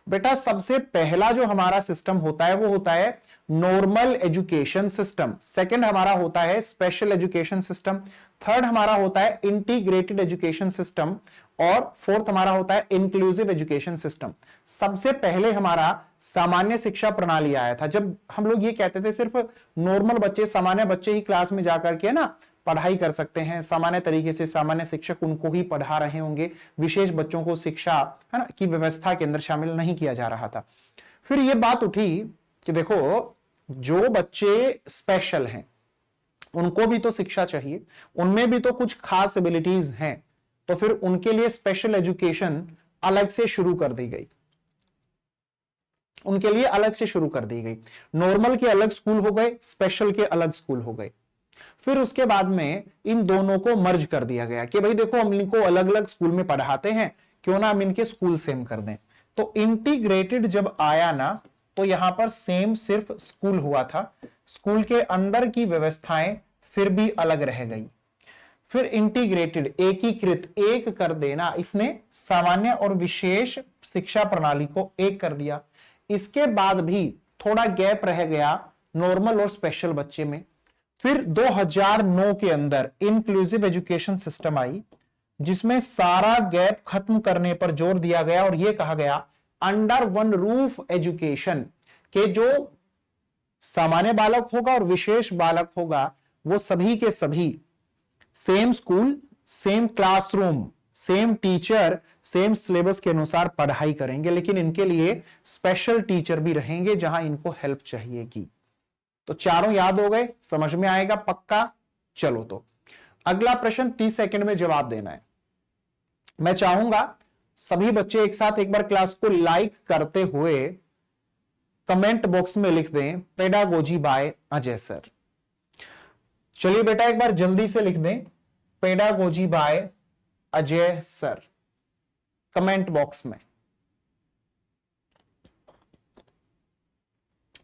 बेटा। सबसे पहला जो हमारा सिस्टम होता है वो होता है नॉर्मल एजुकेशन सिस्टम। सेकंड हमारा होता है स्पेशल एजुकेशन सिस्टम। थर्ड हमारा होता है इंटीग्रेटेड एजुकेशन सिस्टम। और फोर्थ हमारा होता है इंक्लूसिव एजुकेशन सिस्टम। सबसे पहले हमारा सामान्य शिक्षा प्रणाली आया था, जब हम लोग ये कहते थे सिर्फ नॉर्मल बच्चे, सामान्य बच्चे ही क्लास में जाकर के ना पढ़ाई कर सकते हैं, सामान्य तरीके से सामान्य शिक्षक उनको ही पढ़ा रहे होंगे, विशेष बच्चों को शिक्षा है ना की व्यवस्था के अंदर शामिल नहीं किया जा रहा था। फिर ये बात उठी कि देखो जो बच्चे स्पेशल हैं उनको भी तो शिक्षा चाहिए, उनमें भी तो कुछ खास एबिलिटीज हैं, तो फिर उनके लिए स्पेशल एजुकेशन अलग से शुरू कर दी गई। उनके लिए अलग से शुरू कर दी गई। नॉर्मल के अलग स्कूल हो गए, स्पेशल के अलग स्कूल हो गए। फिर उसके बाद में इन दोनों को मर्ज कर दिया गया कि भाई देखो हम इनको अलग अलग स्कूल में पढ़ाते हैं, क्यों ना हम इनके स्कूल सेम कर दें। तो इंटीग्रेटेड जब आया ना तो यहां पर सेम सिर्फ स्कूल हुआ था, स्कूल के अंदर की व्यवस्थाएं फिर भी अलग रह गई। फिर इंटीग्रेटेड, एकीकृत, एक कर देना, इसने सामान्य और विशेष शिक्षा प्रणाली को एक कर दिया। इसके बाद भी थोड़ा गैप रह गया नॉर्मल और स्पेशल बच्चे में। फिर 2009 के अंदर इंक्लूसिव एजुकेशन सिस्टम आई, जिसमें सारा गैप खत्म करने पर जोर दिया गया और यह कहा गया अंडर वन रूफ एजुकेशन के जो सामान्य बालक होगा और विशेष बालक होगा वो सभी के सभी same school, same classroom, same teacher, same syllabus के अनुसार पढ़ाई करेंगे, लेकिन इनके लिए स्पेशल टीचर भी रहेंगे जहां इनको हेल्प चाहिएगी। तो चारों याद हो गए, समझ में आएगा पक्का। चलो तो अगला प्रश्न 30 सेकंड में जवाब देना है। मैं चाहूंगा सभी बच्चे एक साथ एक बार क्लास को लाइक करते हुए कमेंट बॉक्स में लिख दें पेडागोजी बाय अजय सर। चलिए बेटा एक बार जल्दी से लिख दें pedagogy by Ajay sir comment box में।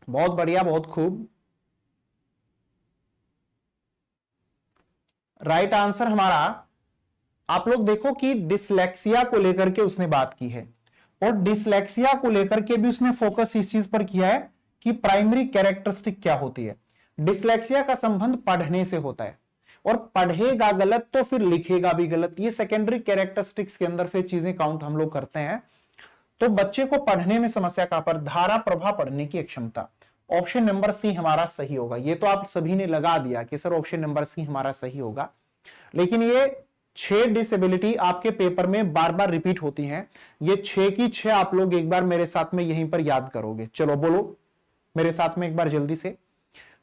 बहुत बढ़िया, बहुत खूब। राइट आंसर हमारा, आप लोग देखो कि डिसलेक्सिया को लेकर के उसने बात की है और डिसलेक्सिया को लेकर के भी उसने फोकस इस चीज पर किया है कि प्राइमरी कैरेक्टरिस्टिक क्या होती है। डिसलेक्सिया का संबंध पढ़ने से होता है और पढ़ेगा गलत तो फिर लिखेगा भी गलत। ये सेकेंडरी कैरेक्टरिस्टिक्स के अंदर फिर चीजें काउंट हम लोग करते हैं। तो बच्चे को पढ़ने में समस्या कहां पर, धारा प्रवाह पढ़ने की क्षमता। ऑप्शन नंबर सी हमारा सही होगा। ये तो आप सभी ने लगा दिया कि सर ऑप्शन नंबर सी हमारा सही होगा, लेकिन ये 6 डिसेबिलिटी आपके पेपर में बार बार रिपीट होती हैं। ये 6 की 6 आप लोग एक बार मेरे साथ में यहीं पर याद करोगे। चलो बोलो मेरे साथ में एक बार जल्दी से।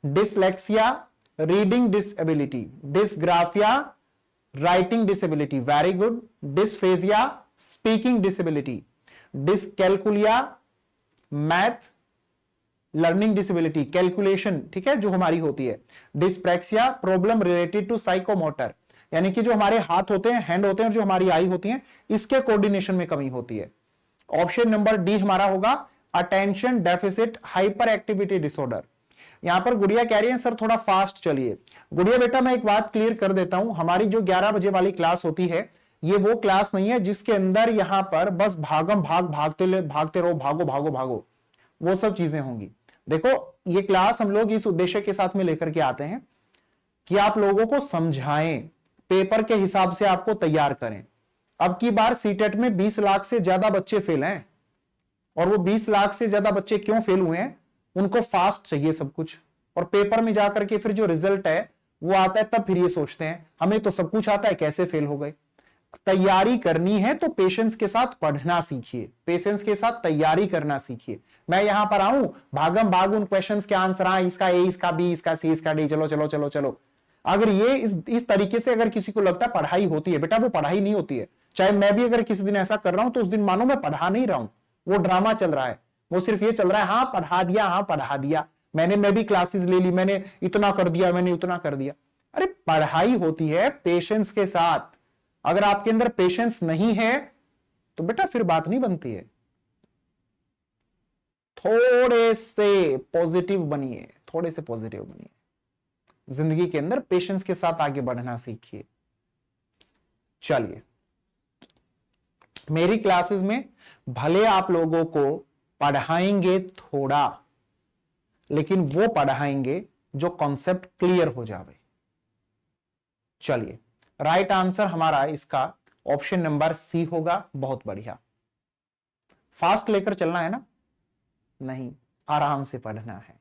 Dyslexia, reading disability, dysgraphia, writing disability, very good. Dysphasia, speaking disability, dyscalculia, math, learning disability, calculation, ठीक है, जो हमारी होती है। Dyspraxia, problem related to psychomotor, यानी कि जो हमारे हाथ होते हैं, हैंड होते हैं, और जो हमारी आई होती हैं, इसके कोऑर्डिनेशन में कमी होती है। ऑप्शन नंबर डी हमारा होगा attention deficit hyper activity disorder. यहां पर गुड़िया कह रही है सर थोड़ा फास्ट चलिए। गुड़िया बेटा मैं एक बात क्लियर कर देता हूं, हमारी जो 11 बजे वाली क्लास होती है ये वो क्लास नहीं है जिसके अंदर यहां पर बस भागम भाग भागते रहो, भागो भागो भागो, वो सब चीजें होंगी। देखो ये क्लास हम लोग इस उद्देश्य के साथ में लेकर के आते हैं कि आप लोगों को समझाएं, पेपर के हिसाब से आपको तैयार करें। अब की बार सीटेट में 20 लाख से ज्यादा बच्चे फेल हैं, और वो 20 लाख से ज्यादा बच्चे क्यों फेल हुए हैं, उनको फास्ट चाहिए सब कुछ, और पेपर में जाकर के फिर जो रिजल्ट है वो आता है तब फिर ये सोचते हैं हमें तो सब कुछ आता है, कैसे फेल हो गए। तैयारी करनी है तो पेशेंस के साथ पढ़ना सीखिए, पेशेंस के साथ तैयारी करना सीखिए। मैं यहां पर आऊं भागम भाग उन क्वेश्चंस के आंसर, इसका ए, इसका बी, इसका सी, इसका डी, चलो चलो चलो चलो। अगर ये इस तरीके से अगर किसी को लगता है पढ़ाई होती है, बेटा वो पढ़ाई नहीं होती है। चाहे मैं भी अगर किसी दिन ऐसा कर रहा हूं तो उस दिन मानो मैं पढ़ा नहीं रहा हूं, वो ड्रामा चल रहा है, वो सिर्फ ये चल रहा है हाँ पढ़ा दिया, हाँ पढ़ा दिया, मैं भी क्लासेस ले ली, मैंने इतना कर दिया, मैंने उतना कर दिया। अरे पढ़ाई होती है पेशेंस के साथ। अगर आपके अंदर पेशेंस नहीं है तो बेटा फिर बात नहीं बनती है। थोड़े से पॉजिटिव बनिए, थोड़े से पॉजिटिव बनिए, जिंदगी के अंदर पेशेंस के साथ आगे बढ़ना सीखिए। चलिए मेरी क्लासेस में भले आप लोगों को पढ़ाएंगे थोड़ा, लेकिन वो पढ़ाएंगे जो कॉन्सेप्ट क्लियर हो जावे। चलिए राइट आंसर हमारा इसका ऑप्शन नंबर सी होगा। बहुत बढ़िया। फास्ट लेकर चलना है ना, नहीं, आराम से पढ़ना है।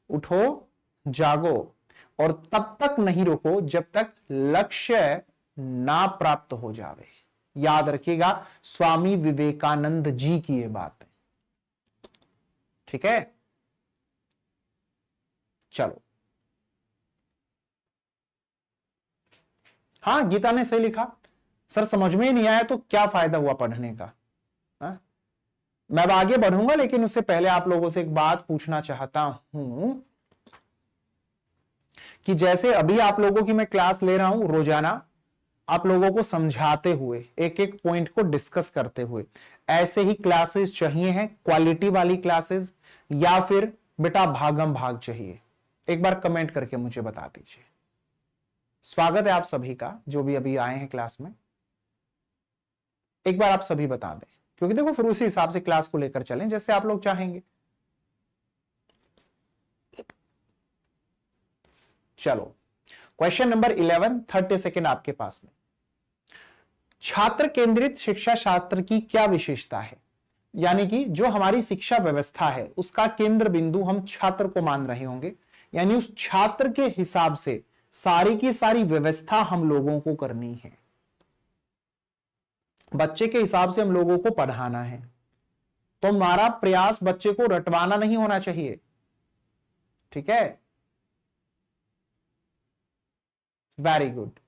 उठो जागो और तब तक नहीं रुको जब तक लक्ष्य ना प्राप्त हो जावे। याद रखिएगा स्वामी विवेकानंद जी की ये बात है, ठीक है। चलो हाँ गीता ने सही लिखा, सर समझ में ही नहीं आया तो क्या फायदा हुआ पढ़ने का। हा? मैं अब आगे बढ़ूंगा, लेकिन उससे पहले आप लोगों से एक बात पूछना चाहता हूं कि जैसे अभी आप लोगों की मैं क्लास ले रहा हूं रोजाना, आप लोगों को समझाते हुए, एक एक पॉइंट को डिस्कस करते हुए, ऐसे ही क्लासेस चाहिए हैं, क्वालिटी वाली क्लासेस, या फिर बेटा भागम भाग चाहिए? एक बार कमेंट करके मुझे बता दीजिए। स्वागत है आप सभी का जो भी अभी आए हैं क्लास में। एक बार आप सभी बता दें, क्योंकि देखो फिर उसी हिसाब से क्लास को लेकर चलें जैसे आप लोग चाहेंगे। चलो क्वेश्चन नंबर 11, 30 सेकेंड आपके पास में। छात्र केंद्रित शिक्षा शास्त्र की क्या विशेषता है? यानी कि जो हमारी शिक्षा व्यवस्था है उसका केंद्र बिंदु हम छात्र को मान रहे होंगे, यानी उस छात्र के हिसाब से सारी की सारी व्यवस्था हम लोगों को करनी है। बच्चे के हिसाब से हम लोगों को पढ़ाना है, तो हमारा प्रयास बच्चे को रटवाना नहीं होना चाहिए, ठीक है। Very good.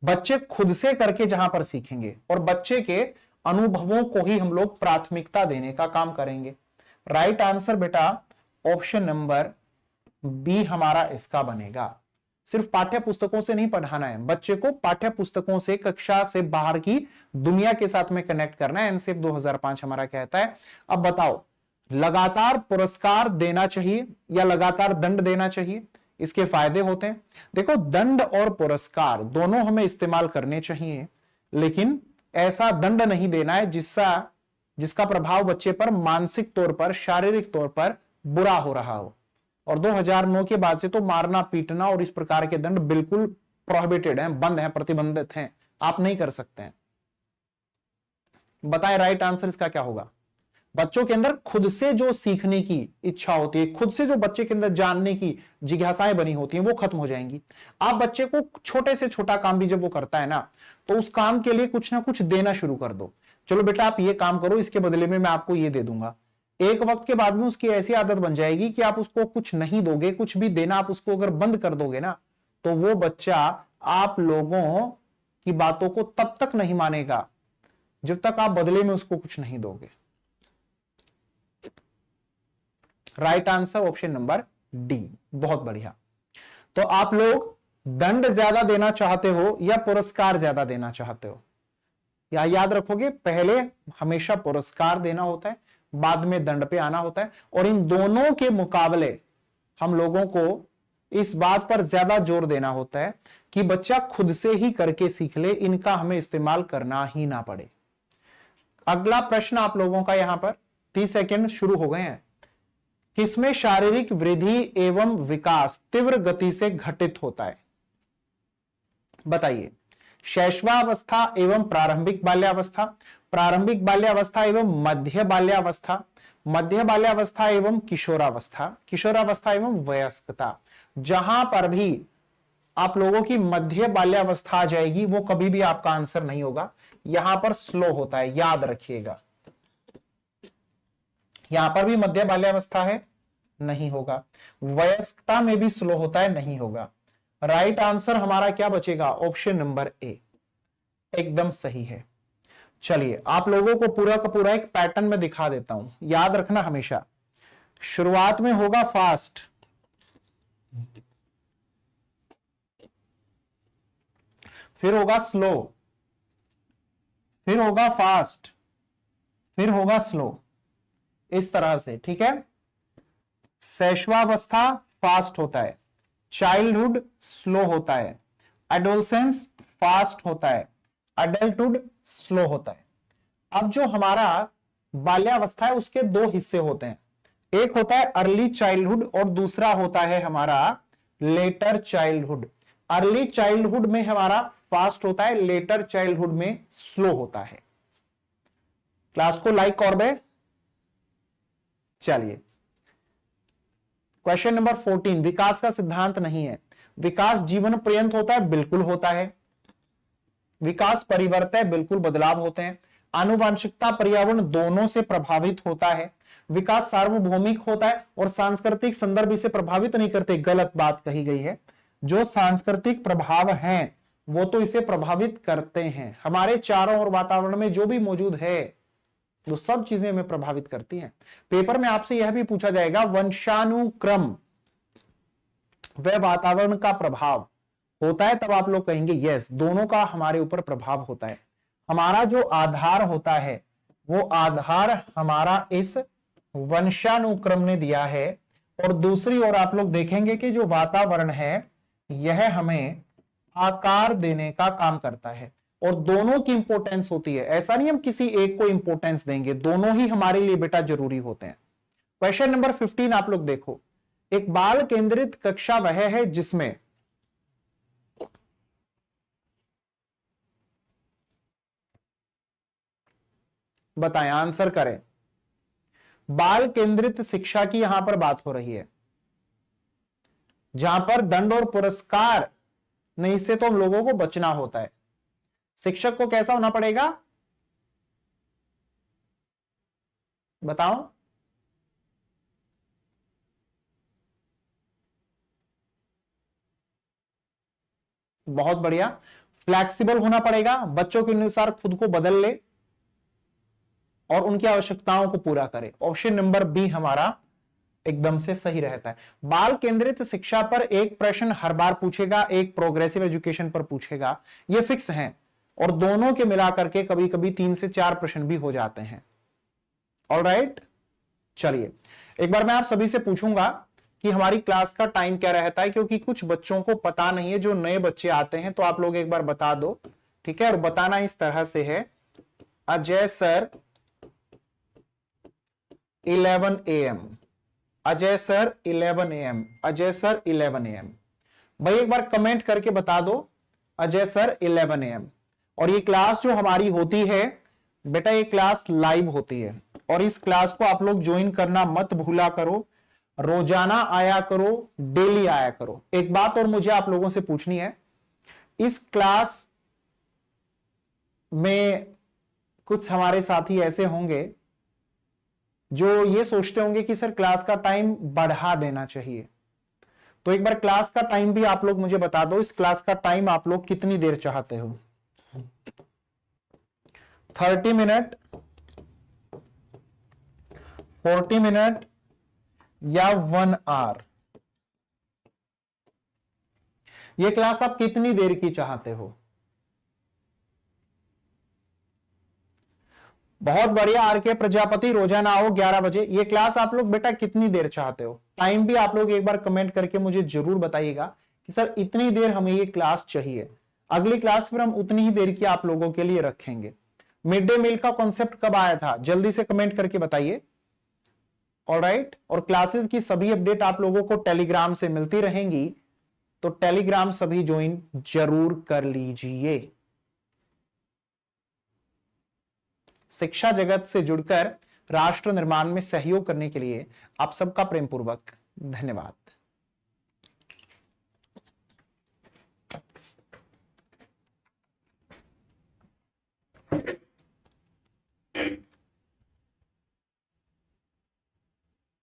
बच्चे खुद से करके जहां पर सीखेंगे और बच्चे के अनुभवों को ही हम लोग प्राथमिकता देने का काम करेंगे। राइट आंसर बेटा ऑप्शन नंबर बी हमारा इसका बनेगा। सिर्फ पाठ्य पुस्तकों से नहीं पढ़ाना है, बच्चे को पाठ्य पुस्तकों से, कक्षा से बाहर की दुनिया के साथ में कनेक्ट करना है। एनसीएफ 2005 हमारा कहता है। अब बताओ, लगातार पुरस्कार देना चाहिए या लगातार दंड देना चाहिए? इसके फायदे होते हैं। देखो, दंड और पुरस्कार दोनों हमें इस्तेमाल करने चाहिए, लेकिन ऐसा दंड नहीं देना है जिसका प्रभाव बच्चे पर मानसिक तौर पर, शारीरिक तौर पर बुरा हो रहा हो। और 2009 के बाद से तो मारना, पीटना और इस प्रकार के दंड बिल्कुल प्रोहिबिटेड हैं, बंद हैं, प्रतिबंधित हैं, आप नहीं कर सकते हैं। बताएं राइट आंसर इसका क्या होगा? बच्चों के अंदर खुद से जो सीखने की इच्छा होती है, खुद से जो बच्चे के अंदर जानने की जिज्ञासाएं बनी होती हैं, वो खत्म हो जाएंगी। आप बच्चे को छोटे से छोटा काम भी जब वो करता है ना, तो उस काम के लिए कुछ ना कुछ देना शुरू कर दो। चलो बेटा आप ये काम करो, इसके बदले में मैं आपको ये दे दूंगा। एक वक्त के बाद में उसकी ऐसी आदत बन जाएगी कि आप उसको कुछ नहीं दोगे, कुछ भी देना आप उसको अगर बंद कर दोगे ना, तो वो बच्चा आप लोगों की बातों को तब तक नहीं मानेगा जब तक आप बदले में उसको कुछ नहीं दोगे। Right answer option number D. बहुत बढ़िया। तो आप लोग दंड ज्यादा देना चाहते हो या पुरस्कार ज्यादा देना चाहते हो? या याद रखोगे, पहले हमेशा पुरस्कार देना होता है, बाद में दंड पे आना होता है। और इन दोनों के मुकाबले हम लोगों को इस बात पर ज्यादा जोर देना होता है कि बच्चा खुद से ही करके सीख ले, इनका हमें इस्तेमाल करना ही ना पड़े। अगला प्रश्न आप लोगों का यहां पर 30 सेकेंड शुरू हो गए हैं। किसमें शारीरिक वृद्धि एवं विकास तीव्र गति से घटित होता है? बताइए। शैशवावस्था एवं प्रारंभिक बाल्यावस्था, प्रारंभिक बाल्यावस्था एवं मध्य बाल्यावस्था, मध्य बाल्यावस्था एवं किशोरावस्था, किशोरावस्था एवं वयस्कता। जहां पर भी आप लोगों की मध्य बाल्यावस्था आ जाएगी, वो कभी भी आपका आंसर नहीं होगा। यहां पर स्लो होता है, याद रखिएगा। यहां पर भी मध्य बाल्यावस्था है, नहीं होगा। वयस्कता में भी स्लो होता है, नहीं होगा। राइट आंसर हमारा क्या बचेगा? ऑप्शन नंबर ए एकदम सही है। चलिए आप लोगों को पूरा का पूरा एक पैटर्न में दिखा देता हूं, याद रखना हमेशा। शुरुआत में होगा फास्ट, फिर होगा स्लो, फिर होगा फास्ट, फिर होगा स्लो, इस तरह से, ठीक है। शैशवावस्था फास्ट होता है, चाइल्डहुड स्लो होता है, एडोलसेंस फास्ट होता है, अडल्टहुड स्लो होता है। अब जो हमारा बाल्यावस्था है उसके दो हिस्से होते हैं, एक होता है अर्ली चाइल्डहुड और दूसरा होता है हमारा लेटर चाइल्डहुड। अर्ली चाइल्डहुड में हमारा फास्ट होता है, लेटर चाइल्डहुड में स्लो होता है। क्लास को लाइक कर दे। चलिए क्वेश्चन नंबर 14, विकास का सिद्धांत नहीं है। विकास जीवन पर्यंत होता है, बिल्कुल होता है। विकास परिवर्तन, बिल्कुल बदलाव होते हैं। आनुवंशिकता, पर्यावरण दोनों से प्रभावित होता है। विकास सार्वभौमिक होता है और सांस्कृतिक संदर्भ इसे प्रभावित नहीं करते, गलत बात कही गई है। जो सांस्कृतिक प्रभाव हैं वो तो इसे प्रभावित करते हैं। हमारे चारों ओर वातावरण में जो भी मौजूद है वो सब चीजें हमें प्रभावित करती हैं। पेपर में आपसे यह भी पूछा जाएगा, वंशानुक्रम व वातावरण का प्रभाव होता है? तब आप लोग कहेंगे यस, दोनों का हमारे ऊपर प्रभाव होता है। हमारा जो आधार होता है वो आधार हमारा इस वंशानुक्रम ने दिया है, और दूसरी ओर आप लोग देखेंगे कि जो वातावरण है यह हमें आकार देने का काम करता है, और दोनों की इंपॉर्टेंस होती है। ऐसा नहीं हम किसी एक को इंपॉर्टेंस देंगे, दोनों ही हमारे लिए बेटा जरूरी होते हैं। क्वेश्चन नंबर 15 आप लोग देखो, एक बाल केंद्रित कक्षा वह है जिसमें बताएं, आंसर करें। बाल केंद्रित शिक्षा की यहां पर बात हो रही है, जहां पर दंड और पुरस्कार नहीं, इससे तो हम लोगों को बचना होता है। शिक्षक को कैसा होना पड़ेगा बताओ? बहुत बढ़िया। फ्लैक्सिबल होना पड़ेगा, बच्चों के अनुसार खुद को बदल ले और उनकी आवश्यकताओं को पूरा करे। ऑप्शन नंबर बी हमारा एकदम से सही रहता है। बाल केंद्रित शिक्षा पर एक प्रश्न हर बार पूछेगा, एक प्रोग्रेसिव एजुकेशन पर पूछेगा, ये फिक्स है। और दोनों के मिलाकर के कभी कभी 3 से 4 प्रश्न भी हो जाते हैं। ऑलराइट, चलिए एक बार मैं आप सभी से पूछूंगा कि हमारी क्लास का टाइम क्या रहता है, क्योंकि कुछ बच्चों को पता नहीं है, जो नए बच्चे आते हैं, तो आप लोग एक बार बता दो, ठीक है। और बताना इस तरह से है, Ajay sir 11 AM, Ajay sir 11 AM, Ajay sir 11 AM। भाई एक बार कमेंट करके बता दो अजय सर 11 AM। और ये क्लास जो हमारी होती है बेटा, ये क्लास लाइव होती है और इस क्लास को आप लोग ज्वाइन करना मत भूला करो। रोजाना आया करो, डेली आया करो। एक बात और मुझे आप लोगों से पूछनी है, इस क्लास में कुछ हमारे साथी ऐसे होंगे जो ये सोचते होंगे कि सर क्लास का टाइम बढ़ा देना चाहिए। तो एक बार क्लास का टाइम भी आप लोग मुझे बता दो, इस क्लास का टाइम आप लोग कितनी देर चाहते हो? 30 मिनट, 40 मिनट या 1 आवर? ये क्लास आप कितनी देर की चाहते हो? बहुत बढ़िया आरके प्रजापति, रोजाना आओ 11 बजे। ये क्लास आप लोग बेटा कितनी देर चाहते हो? टाइम भी आप लोग एक बार कमेंट करके मुझे जरूर बताइएगा कि सर इतनी देर हमें ये क्लास चाहिए। अगली क्लास फिर हम उतनी ही देर की आप लोगों के लिए रखेंगे। मिड डे मील का कॉन्सेप्ट कब आया था? जल्दी से कमेंट करके बताइए। ऑलराइट, और क्लासेस की सभी अपडेट आप लोगों को टेलीग्राम से मिलती रहेंगी, तो टेलीग्राम सभी ज्वाइन जरूर कर लीजिए। शिक्षा जगत से जुड़कर राष्ट्र निर्माण में सहयोग करने के लिए आप सबका प्रेम पूर्वक धन्यवाद।